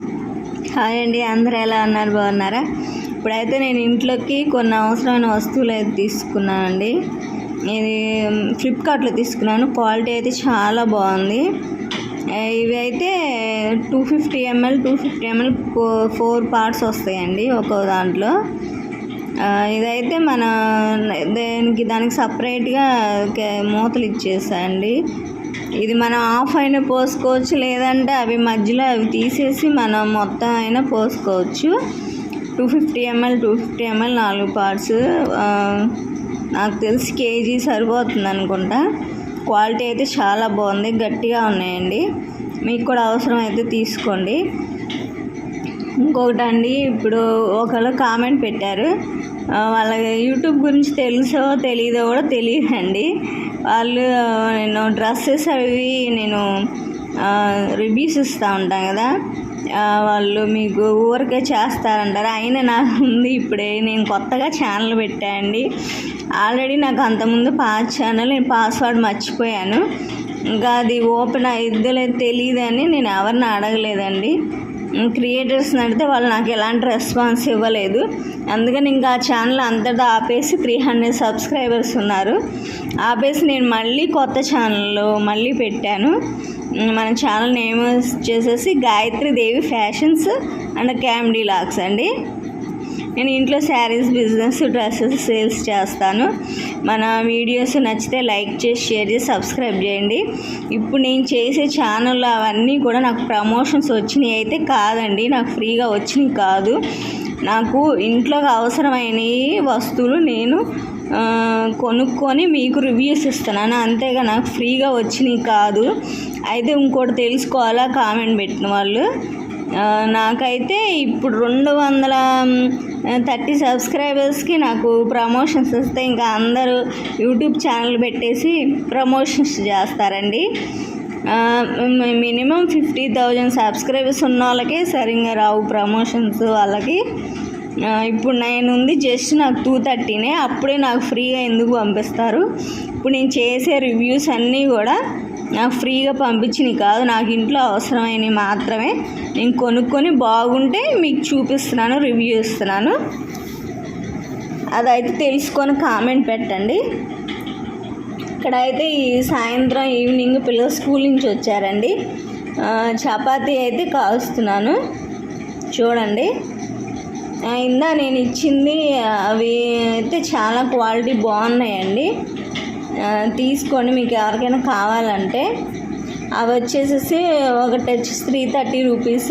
Hi అండి, అందరూ ఎలా ఉన్నారు? బాగున్నారా? ఇప్పుడైతే నేను ఇంట్లోకి కొన్ని అవసరమైన వస్తువులు అయితే తీసుకున్నానండి. ఇది ఫ్లిప్కార్ట్లో తీసుకున్నాను. క్వాలిటీ అయితే చాలా బాగుంది. ఇవి అయితే 250 ml 4 పార్ట్స్ వస్తాయండి ఒక్కో దాంట్లో. ఇదైతే మన దానికి సపరేట్గా మూతలు ఇచ్చేసాయండి. ఇది మనం ఆఫ్ అయినా పోసుకోవచ్చు, లేదంటే అవి మధ్యలో తీసేసి మనం మొత్తం అయినా పోసుకోవచ్చు. 250 ml 4 పార్ట్స్. నాకు తెలిసి కేజీ సరిపోతుంది అనుకుంటా. క్వాలిటీ అయితే చాలా బాగుంది, గట్టిగా ఉన్నాయండి. మీకు కూడా అవసరం అయితే తీసుకోండి. ఇంకొకటి అండి, ఇప్పుడు ఒకళ్ళు కామెంట్ పెట్టారు, వాళ్ళ యూట్యూబ్ గురించి తెలుసో తెలీదో కూడా తెలియదండి. వాళ్ళు నేను డ్రెస్సెస్ అవి నేను రివ్యూస్ ఇస్తూ ఉంటాను కదా, వాళ్ళు మీకు ఊరికే చేస్తారంటారు. అయినా నాకు ఉంది, ఇప్పుడే నేను కొత్తగా ఛానల్ పెట్టానండి. ఆల్రెడీ నాకు అంతకుముందు ఛానల్ నేను పాస్వర్డ్ మర్చిపోయాను. ఇంకా అది ఓపెన్ అయిద్దలేదు తెలియదని నేను ఎవరిని అడగలేదండి. క్రియేటర్స్ని అడిగితే వాళ్ళు నాకు ఎలాంటి రెస్పాన్స్ ఇవ్వలేదు. అందుకని ఇంకా ఆ ఛానల్ అంతటా ఆపేసి 300 సబ్స్క్రైబర్స్ ఉన్నారు. ఆపేసి నేను మళ్ళీ కొత్త ఛానల్లో మళ్ళీ పెట్టాను. మన ఛానల్ నేమ్ వచ్చేసేసి గాయత్రి దేవి ఫ్యాషన్స్ అండ్ కామెడీ లాగ్స్ అండి. నేను ఇంట్లో శారీస్ బిజినెస్, డ్రెస్సెస్ సేల్స్ చేస్తాను. మన వీడియోస్ నచ్చితే లైక్ చేసి, షేర్ చేసి, సబ్స్క్రైబ్ చేయండి. ఇప్పుడు నేను చేసే ఛానల్లో అవన్నీ కూడా నాకు ప్రమోషన్స్ వచ్చినాయి అయితే కాదండి, నాకు ఫ్రీగా వచ్చినాయి కాదు. నాకు ఇంట్లోకి అవసరమైన వస్తువులు నేను కొనుక్కొని మీకు రివ్యూస్ ఇస్తున్నాను, అంతేగా నాకు ఫ్రీగా వచ్చినాయి కాదు. అయితే ఇంకోటి తెలుసుకోవాలా కామెంట్ పెట్టిన వాళ్ళు, నాకైతే ఇప్పుడు 230 సబ్స్క్రైబర్స్కి నాకు ప్రమోషన్స్ వస్తే ఇంకా అందరూ యూట్యూబ్ ఛానల్ పెట్టేసి ప్రమోషన్స్ చేస్తారండి. మినిమం 50,000 సబ్స్క్రైబర్స్ ఉన్న వాళ్ళకే సరిగ్గా రావు ప్రమోషన్స్ వాళ్ళకి. ఇప్పుడు నేను ఉంది జస్ట్ నాకు 230, అప్పుడే నాకు ఫ్రీగా ఎందుకు పంపిస్తారు? ఇప్పుడు నేను చేసే రివ్యూస్ అన్నీ కూడా నాకు ఫ్రీగా పంపించినవి కాదు, నాకు ఇంట్లో అవసరమైనవి మాత్రమే నేను కొనుక్కొని బాగుంటే మీకు చూపిస్తున్నాను, రివ్యూ ఇస్తున్నాను. అదైతే తెలుసుకొని కామెంట్ పెట్టండి. ఇక్కడైతే ఈ సాయంత్రం ఈవినింగ్ పిల్లలు స్కూల్ నుంచి వచ్చారండి. చపాతీ అయితే కాలుస్తున్నాను చూడండి. ఇందా నేను ఇచ్చింది అవి అయితే చాలా క్వాలిటీ బాగున్నాయండి, తీసుకోండి మీకు ఎవరికైనా కావాలంటే. అవి వచ్చేసేసి ఒకటి వచ్చి 330 రూపీస్,